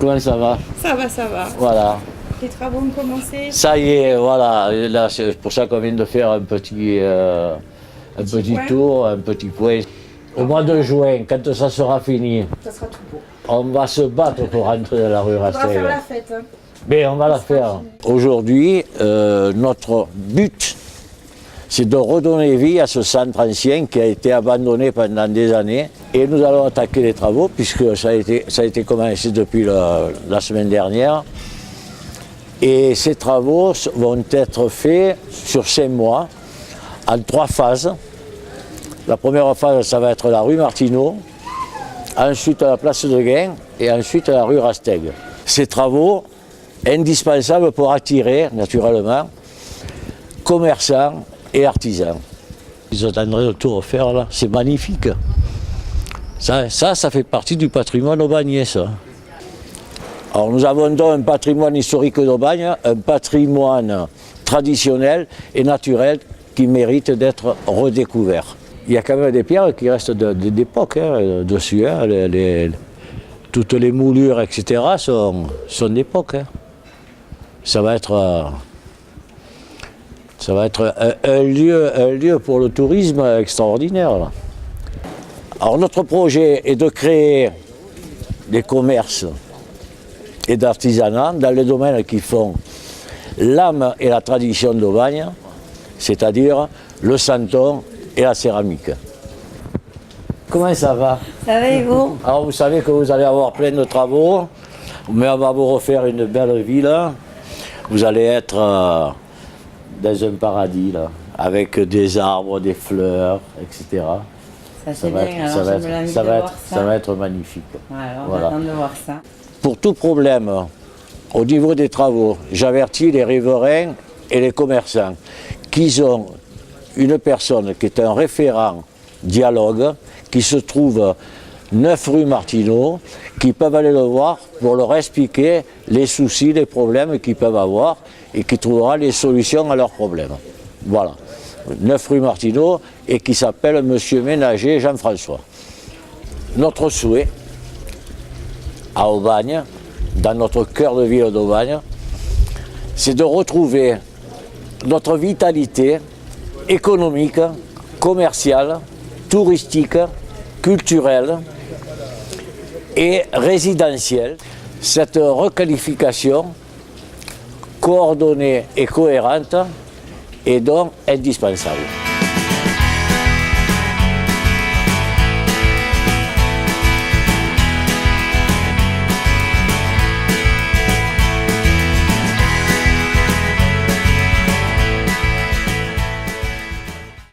Comment ça va? Ça va, ça va. Voilà. Les travaux ont commencé. Ça y est, voilà. Là, c'est pour ça qu'on vient de faire un petit point. tour, un petit point. Au mois de juin, quand ça sera fini, Ça sera tout beau. on va se battre pour rentrer dans la rue On va Rastègue. faire la fête. Hein. Mais on va la faire. Aujourd'hui, notre but, c'est de redonner vie à ce centre ancien qui a été abandonné pendant des années. Et nous allons attaquer les travaux, puisque ça a été commencé depuis la semaine dernière. Et ces travaux vont être faits sur 5 mois, en 3 phases. La première phase, ça va être la rue Martineau, ensuite la place de Gain et ensuite la rue Rastègue. Ces travaux, indispensables pour attirer, naturellement, commerçants et artisans. Ils attendraient de tout refaire là, c'est magnifique. Ça fait partie du patrimoine aubagnais, ça. Alors nous avons donc un patrimoine historique d'Aubagne, un patrimoine traditionnel et naturel qui mérite d'être redécouvert. Il y a quand même des pierres qui restent d'époque dessus, hein. Toutes les moulures, etc. sont d'époque. Hein. Ça va être un lieu pour le tourisme extraordinaire. Là. Alors notre projet est de créer des commerces et d'artisanat dans les domaines qui font l'âme et la tradition d'Aubagne, c'est-à-dire le santon et la céramique. Comment ça va? Ça va et vous? Alors vous savez que vous allez avoir plein de travaux, mais on va vous refaire une belle ville. Vous allez être dans un paradis, là, avec des arbres, des fleurs, etc. Ça va être magnifique. Alors, Voilà. on attend de voir ça. Pour tout problème, au niveau des travaux, j'avertis les riverains et les commerçants qu'ils ont une personne qui est un référent dialogue, qui se trouve 9 rue Martineau, qui peuvent aller le voir pour leur expliquer les soucis, les problèmes qu'ils peuvent avoir et qui trouvera les solutions à leurs problèmes. Voilà. 9 rue Martineau et qui s'appelle Monsieur Ménager Jean-François. Notre souhait, à Aubagne, dans notre cœur de ville d'Aubagne, c'est de retrouver notre vitalité économique, commerciale, touristique, culturelle et résidentielle. Cette requalification coordonnée et cohérente est donc indispensable.